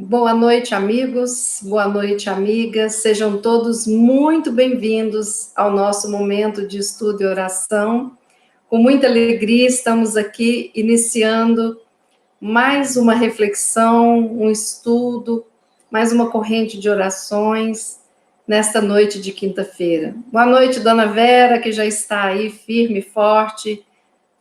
Boa noite, amigos. Boa noite, amigas. Sejam todos muito bem-vindos ao nosso momento de estudo e oração. Com muita alegria, estamos aqui iniciando mais uma reflexão, um estudo, mais uma corrente de orações nesta noite de quinta-feira. Boa noite, Dona Vera, que já está aí firme e forte.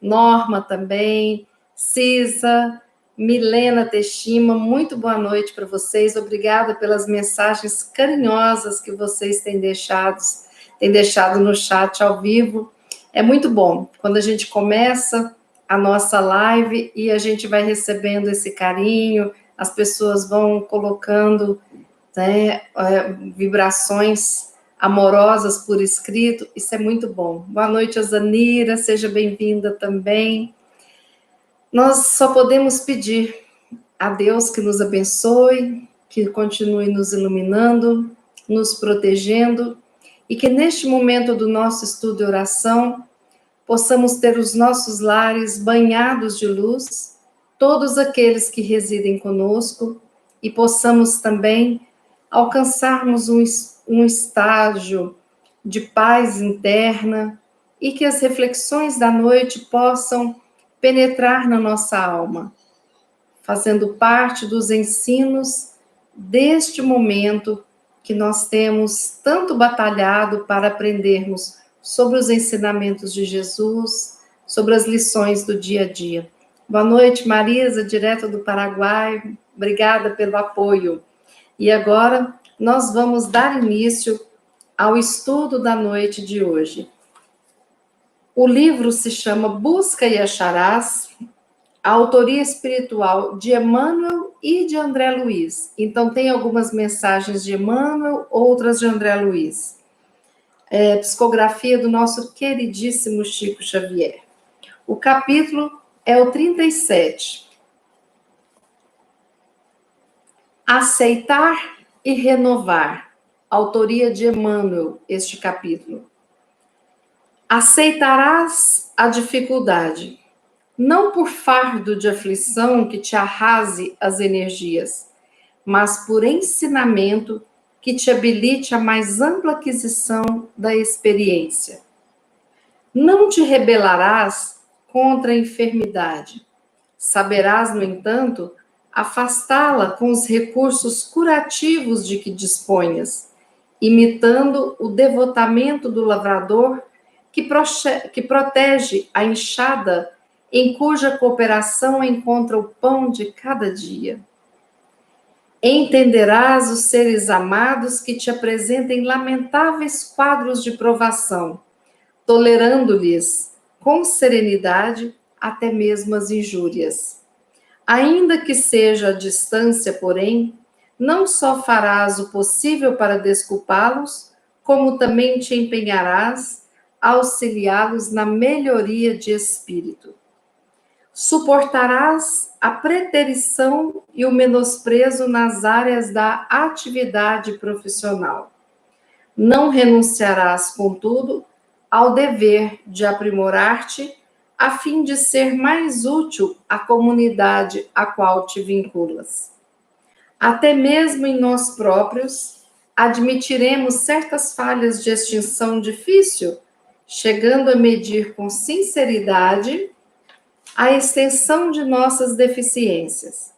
Norma também, Cisa, Milena Teshima, muito boa noite para vocês. Obrigada pelas mensagens carinhosas que vocês têm deixado no chat ao vivo. É muito bom quando a gente começa a nossa live e a gente vai recebendo esse carinho, as pessoas vão colocando, né, vibrações amorosas por escrito, isso é muito bom. Boa noite, Azanira, seja bem-vinda também. Nós só podemos pedir a Deus que nos abençoe, que continue nos iluminando, nos protegendo, e que neste momento do nosso estudo e oração, possamos ter os nossos lares banhados de luz, todos aqueles que residem conosco, e possamos também alcançarmos um estágio de paz interna e que as reflexões da noite possam penetrar na nossa alma, fazendo parte dos ensinos deste momento que nós temos tanto batalhado para aprendermos sobre os ensinamentos de Jesus, sobre as lições do dia a dia. Boa noite, Marisa, direto do Paraguai. Obrigada pelo apoio. E agora nós vamos dar início ao estudo da noite de hoje. O livro se chama Busca e Acharás, a autoria espiritual de Emmanuel e de André Luiz. Então, tem algumas mensagens de Emmanuel, outras de André Luiz. Psicografia do nosso queridíssimo Chico Xavier. O capítulo é o 37. Aceitar e renovar. Autoria de Emmanuel, este capítulo. Aceitarás a dificuldade, não por fardo de aflição que te arrase as energias, mas por ensinamento que te habilite a mais ampla aquisição da experiência. Não te rebelarás contra a enfermidade. Saberás, no entanto, afastá-la com os recursos curativos de que disponhas, imitando o devotamento do lavrador que protege a enxada em cuja cooperação encontra o pão de cada dia. Entenderás os seres amados que te apresentem lamentáveis quadros de provação, tolerando-lhes com serenidade até mesmo as injúrias. Ainda que seja à distância, porém, não só farás o possível para desculpá-los, como também te empenharás a auxiliá-los na melhoria de espírito. Suportarás a preterição e o menosprezo nas áreas da atividade profissional. Não renunciarás, contudo, ao dever de aprimorar-te, a fim de ser mais útil à comunidade a qual te vinculas. Até mesmo em nós próprios, admitiremos certas falhas de extinção difícil, chegando a medir com sinceridade a extensão de nossas deficiências.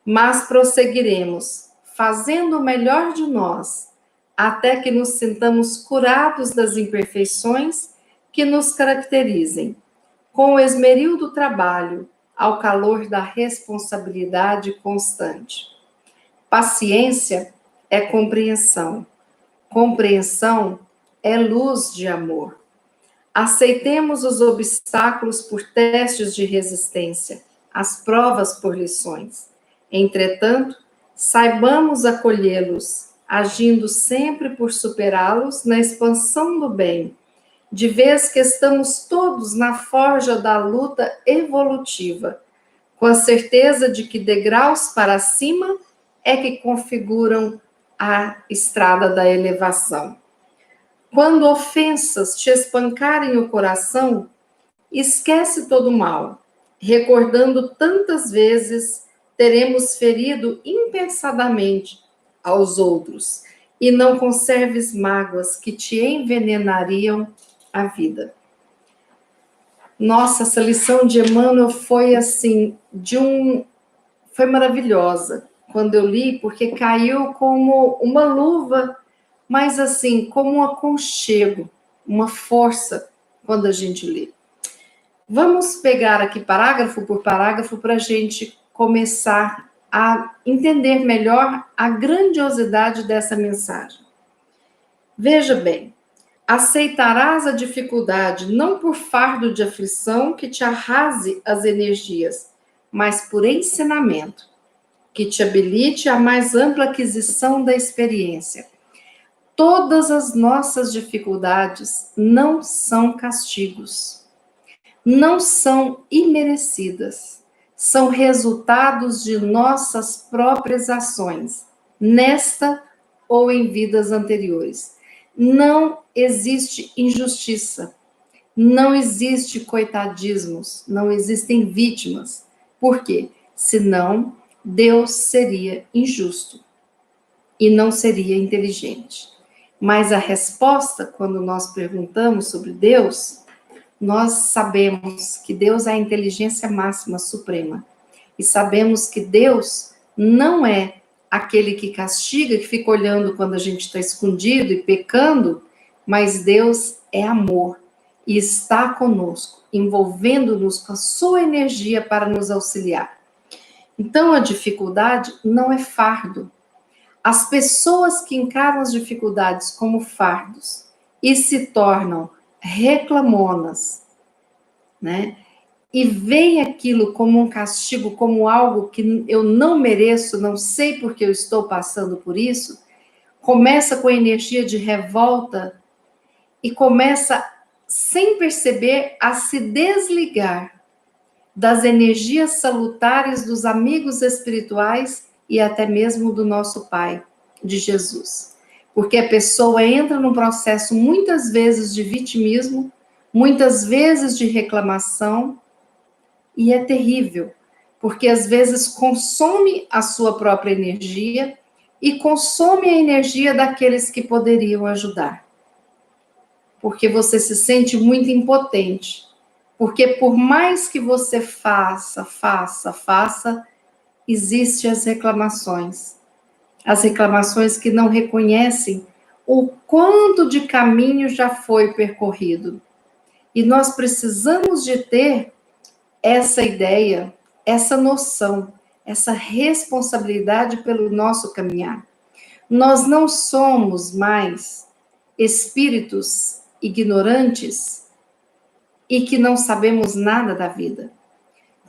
Mas prosseguiremos, fazendo o melhor de nós, até que nos sintamos curados das imperfeições que nos caracterizem, com o esmeril do trabalho, ao calor da responsabilidade constante. Paciência é compreensão. Compreensão é luz de amor. Aceitemos os obstáculos por testes de resistência, as provas por lições. Entretanto, saibamos acolhê-los, agindo sempre por superá-los na expansão do bem, de vez que estamos todos na forja da luta evolutiva, com a certeza de que degraus para cima é que configuram a estrada da elevação. Quando ofensas te espancarem o coração, esquece todo o mal, recordando tantas vezes teremos ferido impensadamente aos outros, e não conserves mágoas que te envenenariam a vida. Nossa, essa lição de Emmanuel foi assim, foi maravilhosa quando eu li, porque caiu como uma luva, mas assim, como um aconchego, uma força quando a gente lê. Vamos pegar aqui parágrafo por parágrafo para a gente começar a entender melhor a grandiosidade dessa mensagem. Veja bem, aceitarás a dificuldade não por fardo de aflição que te arrase as energias, mas por ensinamento, que te habilite a mais ampla aquisição da experiência. Todas as nossas dificuldades não são castigos, não são imerecidas, são resultados de nossas próprias ações, nesta ou em vidas anteriores. Não existe injustiça, não existe coitadismos, não existem vítimas. Por quê? Senão, Deus seria injusto e não seria inteligente. Mas a resposta, quando nós perguntamos sobre Deus, nós sabemos que Deus é a inteligência máxima suprema. E sabemos que Deus não é aquele que castiga, que fica olhando quando a gente está escondido e pecando, mas Deus é amor e está conosco, envolvendo-nos com a sua energia para nos auxiliar. Então, a dificuldade não é fardo. As pessoas que encaram as dificuldades como fardos e se tornam reclamonas, né? E veem aquilo como um castigo, como algo que eu não mereço, não sei porque eu estou passando por isso, começa com a energia de revolta e começa, sem perceber, a se desligar das energias salutares dos amigos espirituais e até mesmo do nosso Pai, de Jesus. Porque a pessoa entra num processo muitas vezes de vitimismo, muitas vezes de reclamação, e é terrível, porque às vezes consome a sua própria energia e consome a energia daqueles que poderiam ajudar. Porque você se sente muito impotente. Porque por mais que você faça, existem as reclamações. As reclamações que não reconhecem o quanto de caminho já foi percorrido. E nós precisamos de ter essa ideia, essa noção, essa responsabilidade pelo nosso caminhar. Nós não somos mais espíritos ignorantes e que não sabemos nada da vida.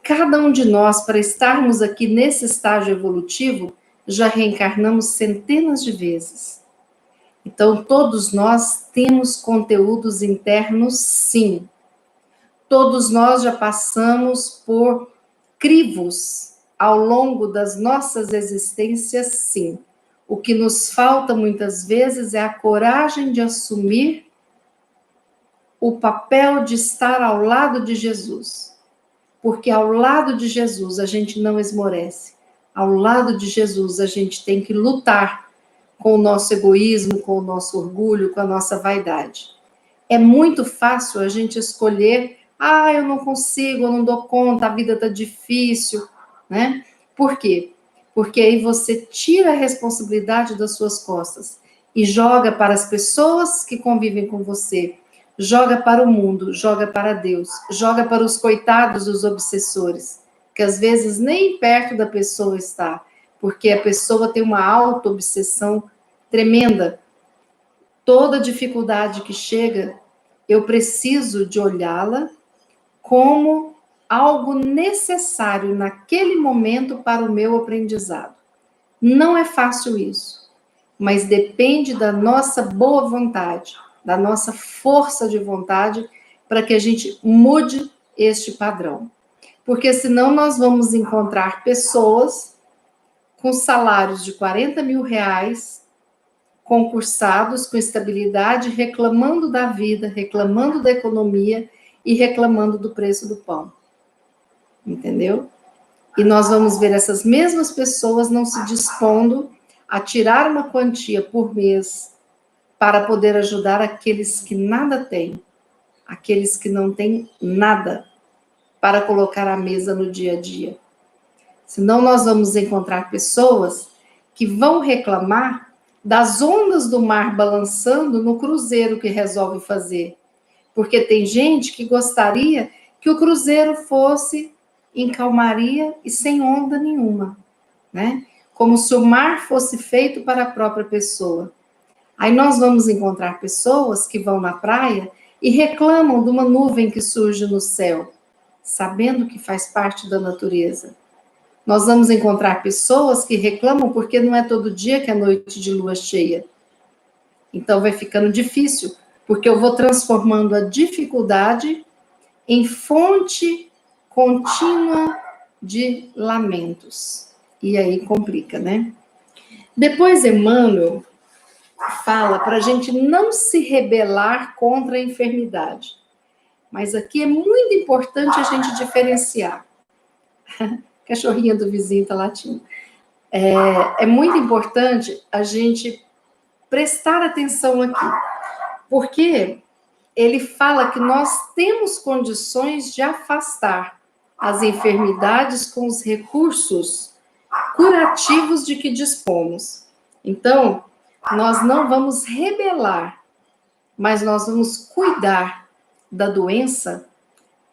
Cada um de nós, para estarmos aqui nesse estágio evolutivo, já reencarnamos centenas de vezes. Então, todos nós temos conteúdos internos, sim. Todos nós já passamos por crivos ao longo das nossas existências, sim. O que nos falta muitas vezes é a coragem de assumir o papel de estar ao lado de Jesus. Porque ao lado de Jesus a gente não esmorece. Ao lado de Jesus a gente tem que lutar com o nosso egoísmo, com o nosso orgulho, com a nossa vaidade. É muito fácil a gente escolher, eu não consigo, eu não dou conta, a vida tá difícil, né? Por quê? Porque aí você tira a responsabilidade das suas costas e joga para as pessoas que convivem com você, joga para o mundo, joga para Deus, joga para os coitados dos obsessores, que às vezes nem perto da pessoa está, porque a pessoa tem uma auto-obsessão tremenda. Toda dificuldade que chega, eu preciso de olhá-la como algo necessário naquele momento para o meu aprendizado. Não é fácil isso, mas depende da nossa boa vontade, da nossa força de vontade, para que a gente mude este padrão. Porque senão nós vamos encontrar pessoas com salários de 40 mil reais, concursados, com estabilidade, reclamando da vida, reclamando da economia e reclamando do preço do pão. Entendeu? E nós vamos ver essas mesmas pessoas não se dispondo a tirar uma quantia por mês para poder ajudar aqueles que nada têm, aqueles que não têm nada para colocar à mesa no dia a dia. Senão nós vamos encontrar pessoas que vão reclamar das ondas do mar balançando no cruzeiro que resolve fazer. Porque tem gente que gostaria que o cruzeiro fosse em calmaria e sem onda nenhuma, né? Como se o mar fosse feito para a própria pessoa. Aí nós vamos encontrar pessoas que vão na praia e reclamam de uma nuvem que surge no céu, sabendo que faz parte da natureza. Nós vamos encontrar pessoas que reclamam porque não é todo dia que é noite de lua cheia. Então vai ficando difícil, porque eu vou transformando a dificuldade em fonte contínua de lamentos. E aí complica, né? Depois Emmanuel fala para a gente não se rebelar contra a enfermidade. Mas aqui é muito importante a gente diferenciar. Cachorrinha do vizinho está latindo. É muito importante a gente prestar atenção aqui, porque ele fala que nós temos condições de afastar as enfermidades com os recursos curativos de que dispomos. Então, nós não vamos rebelar, mas nós vamos cuidar da doença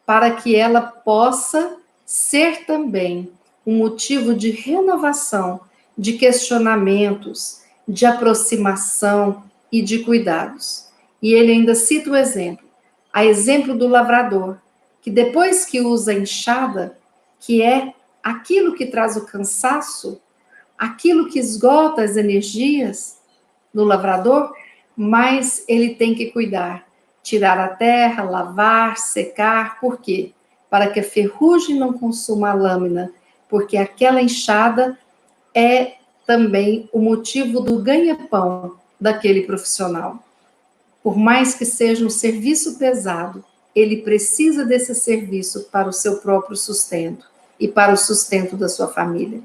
para que ela possa ser também um motivo de renovação, de questionamentos, de aproximação e de cuidados. E ele ainda cita o exemplo, a exemplo do lavrador, que depois que usa a enxada, que é aquilo que traz o cansaço, aquilo que esgota as energias do lavrador, mas ele tem que cuidar, tirar a terra, lavar, secar, por quê? Para que a ferrugem não consuma a lâmina, porque aquela enxada é também o motivo do ganha-pão daquele profissional. Por mais que seja um serviço pesado, ele precisa desse serviço para o seu próprio sustento e para o sustento da sua família.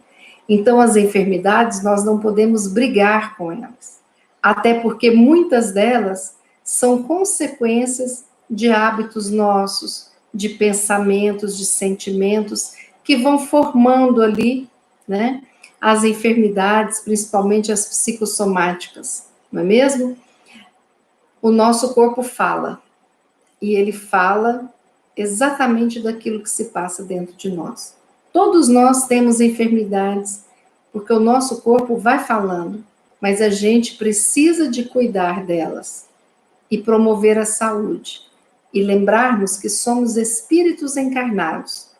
Então, as enfermidades, nós não podemos brigar com elas, até porque muitas delas são consequências de hábitos nossos, de pensamentos, de sentimentos, que vão formando ali, né, as enfermidades, principalmente as psicossomáticas, não é mesmo? O nosso corpo fala, e ele fala exatamente daquilo que se passa dentro de nós. Todos nós temos enfermidades, porque o nosso corpo vai falando, mas a gente precisa de cuidar delas e promover a saúde. E lembrarmos que somos espíritos encarnados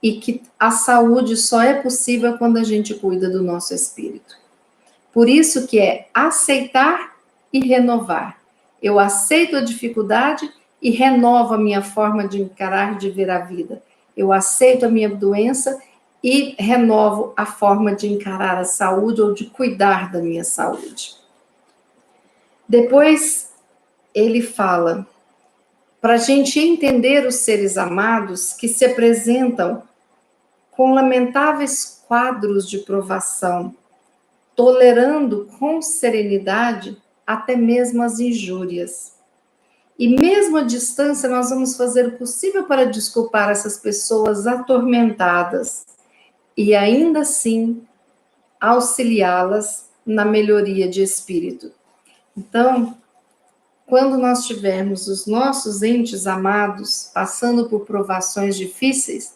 e que a saúde só é possível quando a gente cuida do nosso espírito. Por isso que é aceitar e renovar. Eu aceito a dificuldade e renovo a minha forma de encarar, de ver a vida. Eu aceito a minha doença e renovo a forma de encarar a saúde ou de cuidar da minha saúde. Depois, ele fala para a gente entender os seres amados que se apresentam com lamentáveis quadros de provação, tolerando com serenidade até mesmo as injúrias. E mesmo à distância, nós vamos fazer o possível para desculpar essas pessoas atormentadas e ainda assim auxiliá-las na melhoria de espírito. Então, quando nós tivermos os nossos entes amados passando por provações difíceis,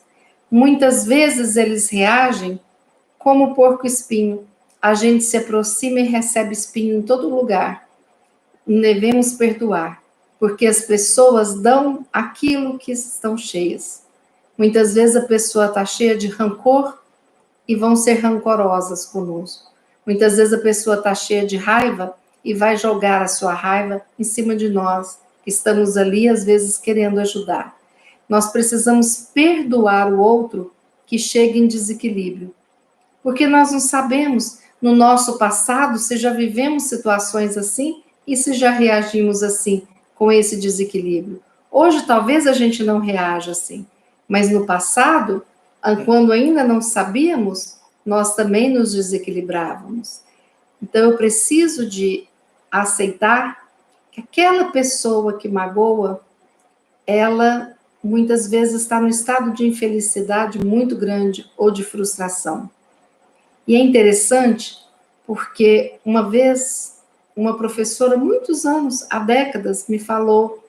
muitas vezes eles reagem como o porco-espinho. A gente se aproxima e recebe espinho em todo lugar. Devemos perdoar, porque as pessoas dão aquilo que estão cheias. Muitas vezes a pessoa está cheia de rancor e vão ser rancorosas conosco. Muitas vezes a pessoa está cheia de raiva e vai jogar a sua raiva em cima de nós, que estamos ali, às vezes, querendo ajudar. Nós precisamos perdoar o outro que chega em desequilíbrio, porque nós não sabemos, no nosso passado, se já vivemos situações assim e se já reagimos assim, com esse desequilíbrio. Hoje, talvez a gente não reaja assim, mas no passado, quando ainda não sabíamos, nós também nos desequilibrávamos. Então, eu preciso de aceitar que aquela pessoa que magoa, ela muitas vezes está num estado de infelicidade muito grande ou de frustração. E é interessante porque uma vez uma professora, muitos anos, há décadas, me falou,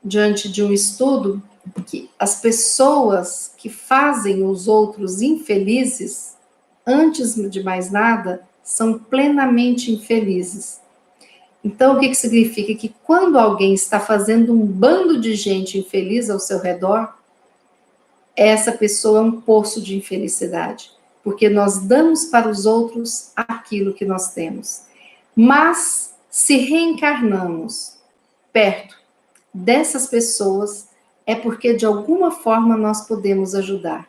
diante de um estudo, que as pessoas que fazem os outros infelizes, antes de mais nada, são plenamente infelizes. Então, o que significa? Que quando alguém está fazendo um bando de gente infeliz ao seu redor, essa pessoa é um poço de infelicidade, porque nós damos para os outros aquilo que nós temos. Mas, se reencarnamos perto dessas pessoas, é porque de alguma forma nós podemos ajudar.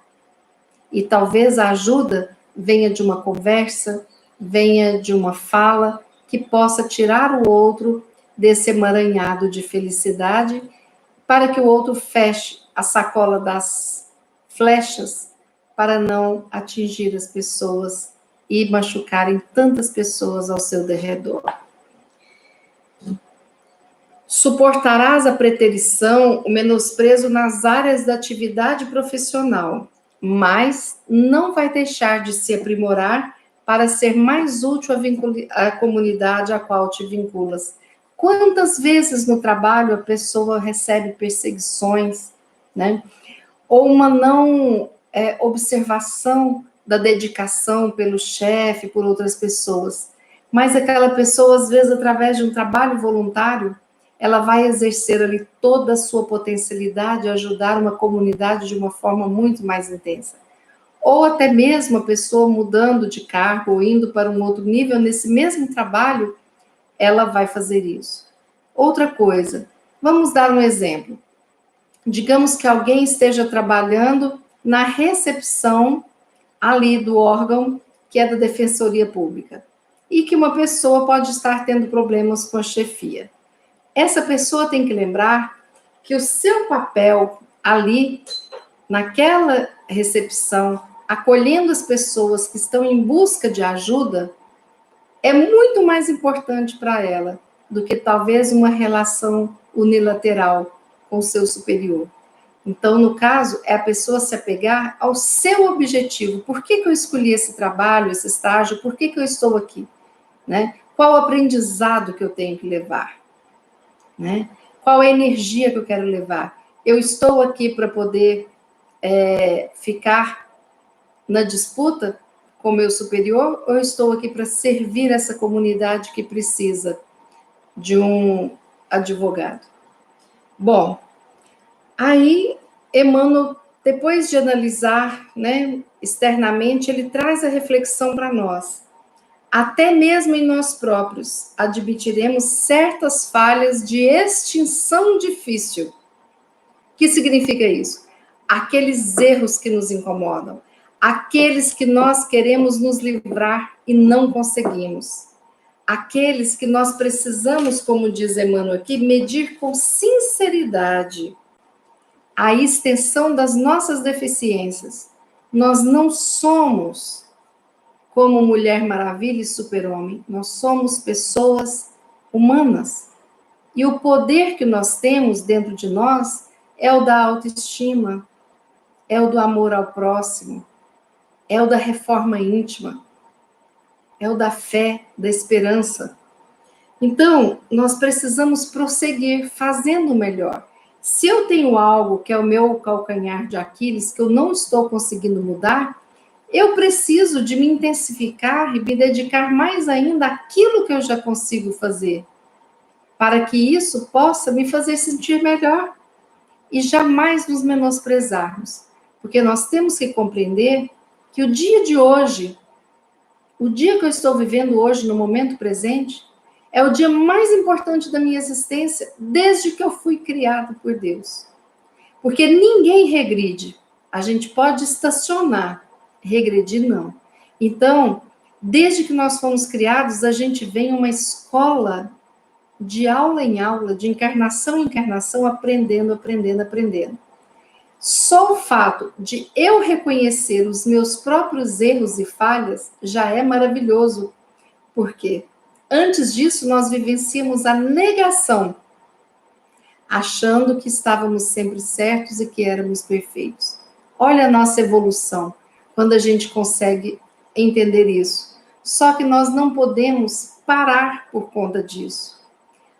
E talvez a ajuda venha de uma conversa, venha de uma fala, que possa tirar o outro desse emaranhado de felicidade, para que o outro feche a sacola das flechas, para não atingir as pessoas e machucarem tantas pessoas ao seu derredor. Suportarás a preterição, o menosprezo nas áreas da atividade profissional, mas não vai deixar de se aprimorar para ser mais útil à comunidade a qual te vinculas. Quantas vezes no trabalho a pessoa recebe perseguições, né? Ou uma não observação da dedicação pelo chefe, por outras pessoas. Mas aquela pessoa, às vezes, através de um trabalho voluntário, ela vai exercer ali toda a sua potencialidade, ajudar uma comunidade de uma forma muito mais intensa. Ou até mesmo a pessoa mudando de cargo, ou indo para um outro nível, nesse mesmo trabalho, ela vai fazer isso. Outra coisa, vamos dar um exemplo. Digamos que alguém esteja trabalhando na recepção ali do órgão que é da Defensoria Pública, e que uma pessoa pode estar tendo problemas com a chefia. Essa pessoa tem que lembrar que o seu papel ali, naquela recepção, acolhendo as pessoas que estão em busca de ajuda, é muito mais importante para ela do que talvez uma relação unilateral com o seu superior. Então, no caso, é a pessoa se apegar ao seu objetivo. Por que eu escolhi esse trabalho, esse estágio? Por que eu estou aqui? Né? Qual o aprendizado que eu tenho que levar? Né? Qual a energia que eu quero levar? Eu estou aqui para poder ficar na disputa com o meu superior, ou eu estou aqui para servir essa comunidade que precisa de um advogado? Bom, aí Emmanuel, depois de analisar, né, externamente, ele traz a reflexão para nós. Até mesmo em nós próprios, admitiremos certas falhas de extinção difícil. O que significa isso? Aqueles erros que nos incomodam, aqueles que nós queremos nos livrar e não conseguimos, aqueles que nós precisamos, como diz Emmanuel aqui, medir com sinceridade a extensão das nossas deficiências. Nós não somos como Mulher Maravilha e Super-Homem, nós somos pessoas humanas. E o poder que nós temos dentro de nós é o da autoestima, é o do amor ao próximo, é o da reforma íntima, é o da fé, da esperança. Então, nós precisamos prosseguir fazendo o melhor. Se eu tenho algo que é o meu calcanhar de Aquiles, que eu não estou conseguindo mudar, eu preciso de me intensificar e me dedicar mais ainda àquilo que eu já consigo fazer, para que isso possa me fazer sentir melhor e jamais nos menosprezarmos. Porque nós temos que compreender que o dia de hoje, o dia que eu estou vivendo hoje, no momento presente, é o dia mais importante da minha existência, desde que eu fui criado por Deus. Porque ninguém regride. A gente pode estacionar, regredir não. Então, desde que nós fomos criados, a gente vem uma escola de aula em aula, de encarnação em encarnação, aprendendo. Só o fato de eu reconhecer os meus próprios erros e falhas já é maravilhoso, porque antes disso nós vivenciamos a negação, achando que estávamos sempre certos e que éramos perfeitos. Olha a nossa evolução, quando a gente consegue entender isso. Só que nós não podemos parar por conta disso.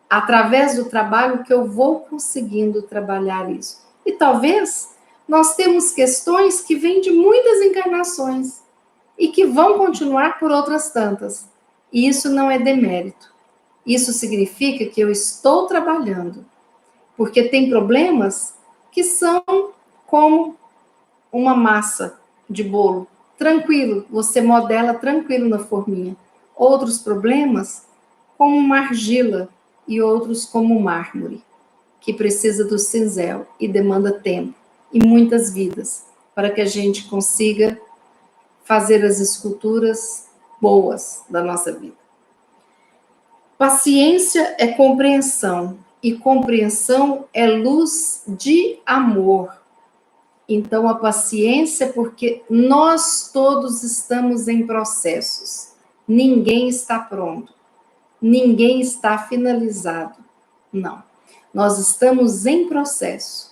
Através do trabalho que eu vou conseguindo trabalhar isso. E talvez nós temos questões que vêm de muitas encarnações e que vão continuar por outras tantas. E isso não é demérito. Isso significa que eu estou trabalhando. Porque tem problemas que são como uma massa de bolo. Tranquilo, você modela tranquilo na forminha. Outros problemas, como uma argila, e outros como mármore, que precisa do cinzel e demanda tempo e muitas vidas para que a gente consiga fazer as esculturas boas da nossa vida. Paciência é compreensão, e compreensão é luz de amor. Então, a paciência, porque nós todos estamos em processos. Ninguém está pronto. Ninguém está finalizado. Não. Nós estamos em processo.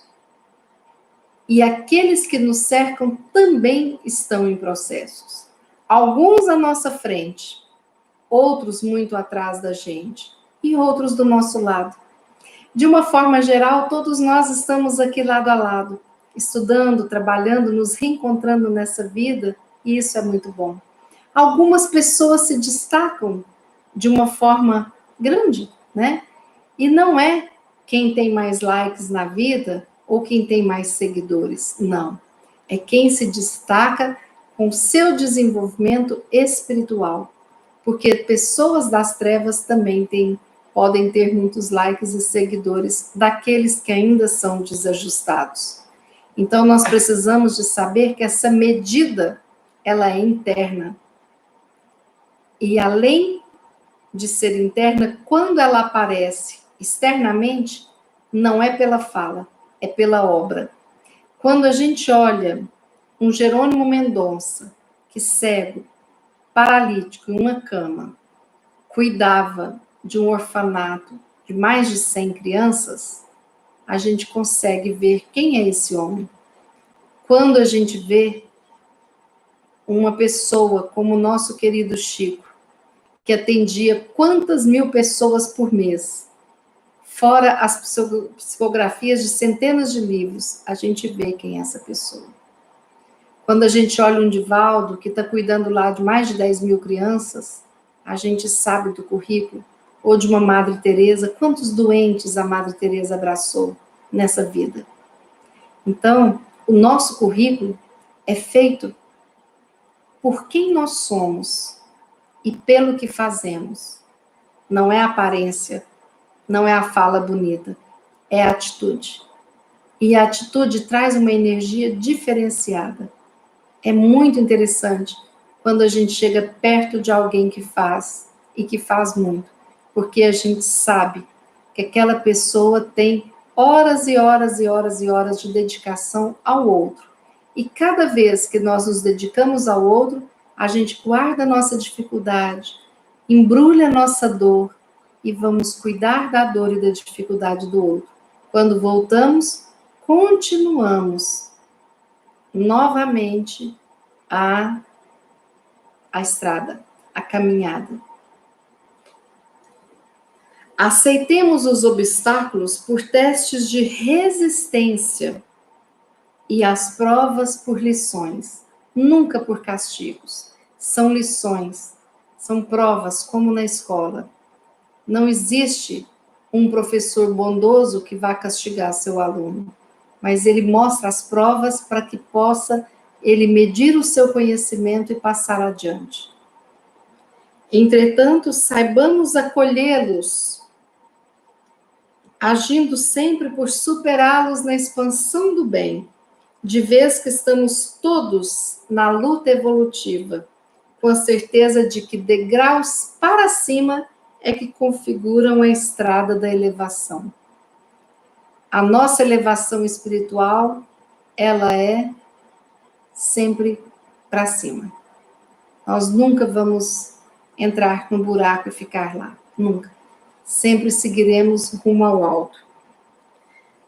E aqueles que nos cercam também estão em processos. Alguns à nossa frente, outros muito atrás da gente, e outros do nosso lado. De uma forma geral, todos nós estamos aqui lado a lado, estudando, trabalhando, nos reencontrando nessa vida, e isso é muito bom. Algumas pessoas se destacam de uma forma grande, né? E não é quem tem mais likes na vida ou quem tem mais seguidores, não. É quem se destaca com seu desenvolvimento espiritual, porque pessoas das trevas também podem ter muitos likes e seguidores daqueles que ainda são desajustados. Então, nós precisamos de saber que essa medida, ela é interna. E além de ser interna, quando ela aparece externamente, não é pela fala, é pela obra. Quando a gente olha um Jerônimo Mendonça, que cego, paralítico, em uma cama, cuidava de um orfanato de mais de 100 crianças, a gente consegue ver quem é esse homem. Quando a gente vê uma pessoa como o nosso querido Chico, que atendia quantas mil pessoas por mês, fora as psicografias de centenas de livros, a gente vê quem é essa pessoa. Quando a gente olha um Divaldo, que está cuidando lá de mais de 10 mil crianças, a gente sabe do currículo, ou de uma Madre Teresa, quantos doentes a Madre Teresa abraçou nessa vida. Então, o nosso currículo é feito por quem nós somos e pelo que fazemos. Não é a aparência, não é a fala bonita, é a atitude. E a atitude traz uma energia diferenciada. É muito interessante quando a gente chega perto de alguém que faz, e que faz muito, porque a gente sabe que aquela pessoa tem horas e horas e horas e horas de dedicação ao outro. E cada vez que nós nos dedicamos ao outro, a gente guarda a nossa dificuldade, embrulha a nossa dor e vamos cuidar da dor e da dificuldade do outro. Quando voltamos, continuamos novamente a estrada, a caminhada. Aceitemos os obstáculos por testes de resistência e as provas por lições, nunca por castigos. São lições, são provas, como na escola. Não existe um professor bondoso que vá castigar seu aluno, mas ele mostra as provas para que possa ele medir o seu conhecimento e passar adiante. Entretanto, saibamos acolhê-los, agindo sempre por superá-los na expansão do bem, de vez que estamos todos na luta evolutiva, com a certeza de que degraus para cima é que configuram a estrada da elevação. A nossa elevação espiritual ela é sempre para cima. Nós nunca vamos entrar no buraco e ficar lá, nunca. Sempre seguiremos rumo ao alto.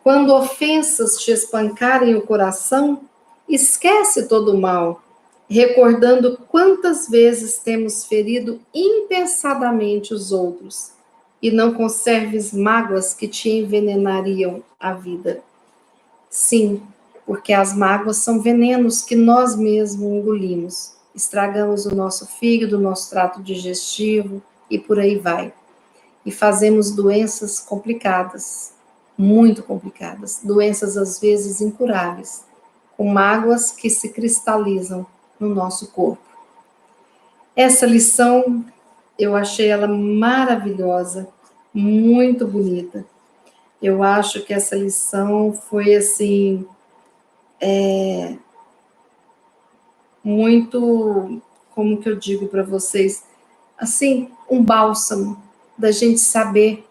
Quando ofensas te espancarem o coração, esquece todo o mal, recordando quantas vezes temos ferido impensadamente os outros, e não conserves mágoas que te envenenariam a vida. Sim, porque as mágoas são venenos que nós mesmos engolimos. Estragamos o nosso fígado, o nosso trato digestivo e por aí vai. E fazemos doenças complicadas, muito complicadas, doenças às vezes incuráveis, com mágoas que se cristalizam no nosso corpo. Essa lição, eu achei ela maravilhosa, muito bonita. Eu acho que essa lição foi assim, muito, como que eu digo para vocês, assim, um bálsamo da gente saber,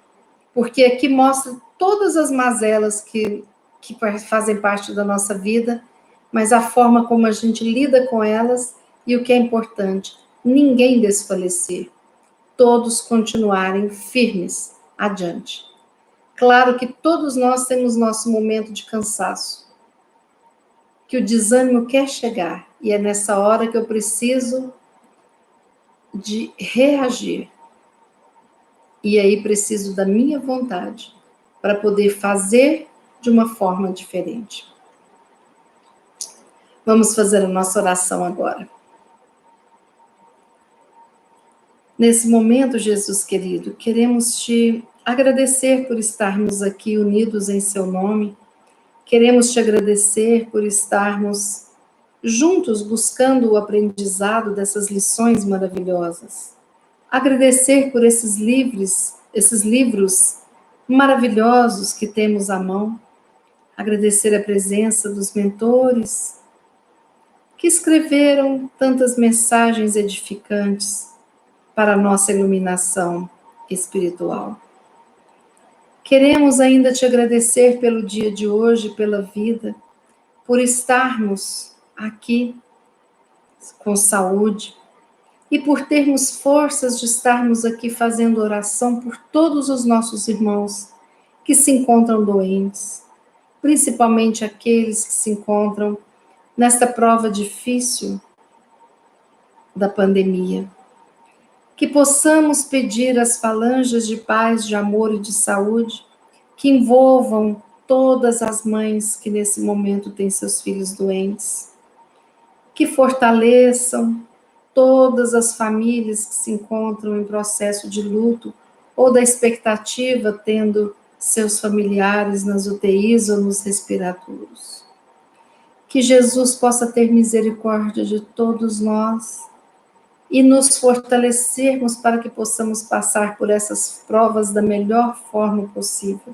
porque aqui mostra todas as mazelas que fazem parte da nossa vida, mas a forma como a gente lida com elas e o que é importante, ninguém desfalecer, todos continuarem firmes adiante. Claro que todos nós temos nosso momento de cansaço, que o desânimo quer chegar, e é nessa hora que eu preciso de reagir. E aí preciso da minha vontade para poder fazer de uma forma diferente. Vamos fazer a nossa oração agora. Nesse momento, Jesus querido, queremos te agradecer por estarmos aqui unidos em seu nome. Queremos te agradecer por estarmos juntos buscando o aprendizado dessas lições maravilhosas. Agradecer por esses livros maravilhosos que temos à mão. Agradecer a presença dos mentores que escreveram tantas mensagens edificantes para a nossa iluminação espiritual. Queremos ainda te agradecer pelo dia de hoje, pela vida, por estarmos aqui com saúde e por termos forças de estarmos aqui fazendo oração por todos os nossos irmãos que se encontram doentes, principalmente aqueles que se encontram nesta prova difícil da pandemia. Que possamos pedir as falanges de paz, de amor e de saúde que envolvam todas as mães que nesse momento têm seus filhos doentes. Que fortaleçam todas as famílias que se encontram em processo de luto ou da expectativa tendo seus familiares nas UTIs ou nos respiratores. Que Jesus possa ter misericórdia de todos nós e nos fortalecermos para que possamos passar por essas provas da melhor forma possível.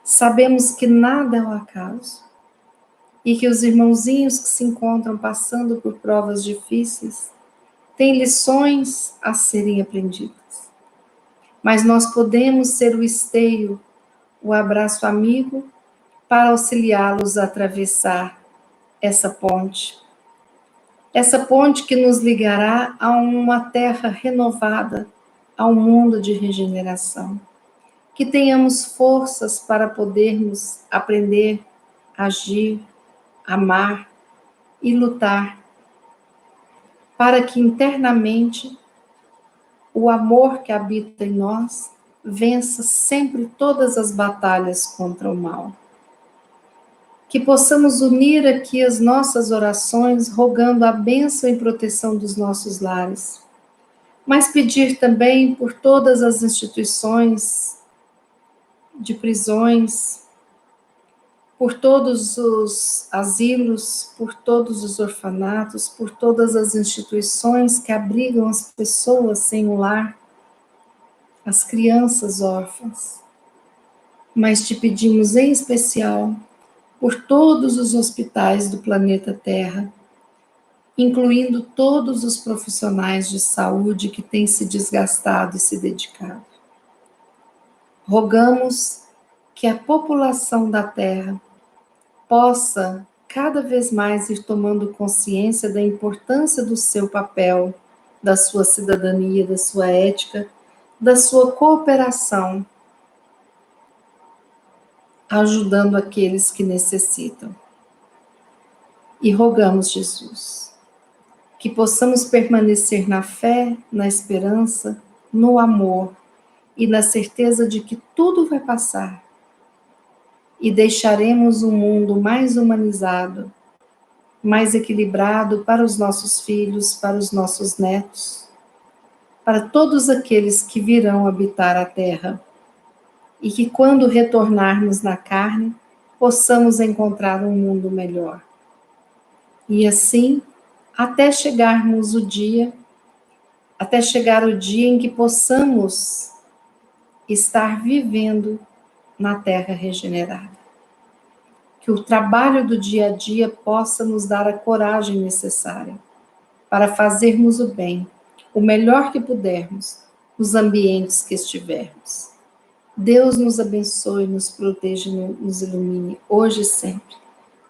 Sabemos que nada é um acaso e que os irmãozinhos que se encontram passando por provas difíceis têm lições a serem aprendidas. Mas nós podemos ser o esteio, o abraço amigo para auxiliá-los a atravessar essa ponte que nos ligará a uma terra renovada, a um mundo de regeneração. Que tenhamos forças para podermos aprender, agir, amar e lutar, para que internamente o amor que habita em nós vença sempre todas as batalhas contra o mal. Que possamos unir aqui as nossas orações, rogando a bênção e proteção dos nossos lares, mas pedir também por todas as instituições de prisões, por todos os asilos, por todos os orfanatos, por todas as instituições que abrigam as pessoas sem um lar, as crianças órfãs. Mas te pedimos em especial por todos os hospitais do planeta Terra, incluindo todos os profissionais de saúde que têm se desgastado e se dedicado. Rogamos que a população da Terra possa cada vez mais ir tomando consciência da importância do seu papel, da sua cidadania, da sua ética, da sua cooperação, ajudando aqueles que necessitam. E rogamos, Jesus, que possamos permanecer na fé, na esperança, no amor e na certeza de que tudo vai passar. E deixaremos um mundo mais humanizado, mais equilibrado para os nossos filhos, para os nossos netos, para todos aqueles que virão habitar a terra. E que quando retornarmos na carne, possamos encontrar um mundo melhor. E assim, até chegar o dia em que possamos estar vivendo na terra regenerada. Que o trabalho do dia a dia possa nos dar a coragem necessária para fazermos o bem, o melhor que pudermos, nos ambientes que estivermos. Deus nos abençoe, nos proteja e nos ilumine, hoje e sempre.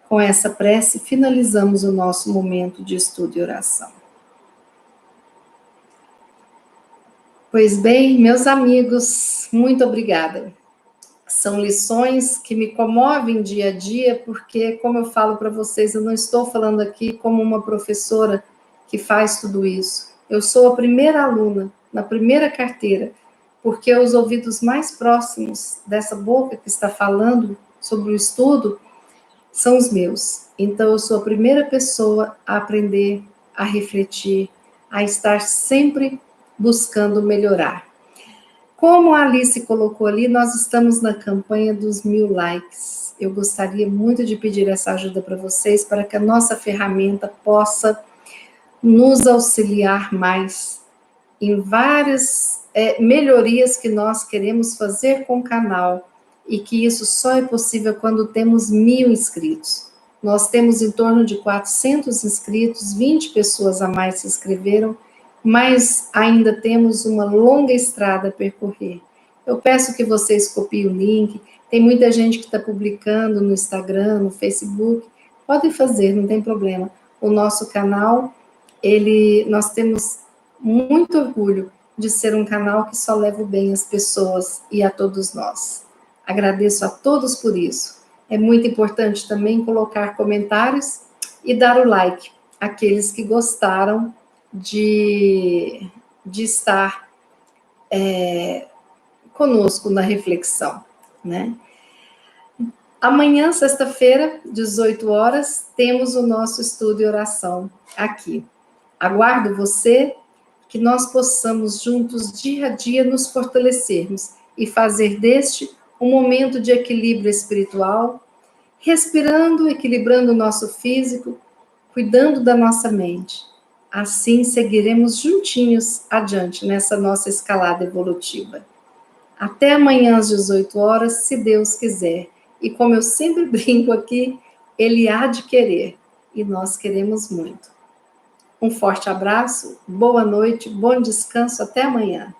Com essa prece, finalizamos o nosso momento de estudo e oração. Pois bem, meus amigos, muito obrigada. São lições que me comovem dia a dia, porque, como eu falo para vocês, eu não estou falando aqui como uma professora que faz tudo isso. Eu sou a primeira aluna, na primeira carteira, porque os ouvidos mais próximos dessa boca que está falando sobre o estudo são os meus. Então, eu sou a primeira pessoa a aprender, a refletir, a estar sempre buscando melhorar. Como a Alice colocou ali, nós estamos na campanha dos 1000 likes. Eu gostaria muito de pedir essa ajuda para vocês, para que a nossa ferramenta possa nos auxiliar mais em várias melhorias que nós queremos fazer com o canal, e que isso só é possível quando temos 1000 inscritos. Nós temos em torno de 400 inscritos, 20 pessoas a mais se inscreveram, mas ainda temos uma longa estrada a percorrer. Eu peço que vocês copiem o link, tem muita gente que está publicando no Instagram, no Facebook, podem fazer, não tem problema. O nosso canal, nós temos muito orgulho de ser um canal que só leva o bem às pessoas e a todos nós. Agradeço a todos por isso. É muito importante também colocar comentários e dar o like, aqueles que gostaram de estar conosco na reflexão, né? Amanhã, sexta-feira, 18 horas, temos o nosso estudo e oração aqui. Aguardo você, que nós possamos juntos, dia a dia, nos fortalecermos e fazer deste um momento de equilíbrio espiritual, respirando, equilibrando o nosso físico, cuidando da nossa mente. Assim, seguiremos juntinhos adiante nessa nossa escalada evolutiva. Até amanhã às 18 horas, se Deus quiser. E como eu sempre brinco aqui, Ele há de querer, e nós queremos muito. Um forte abraço, boa noite, bom descanso, até amanhã.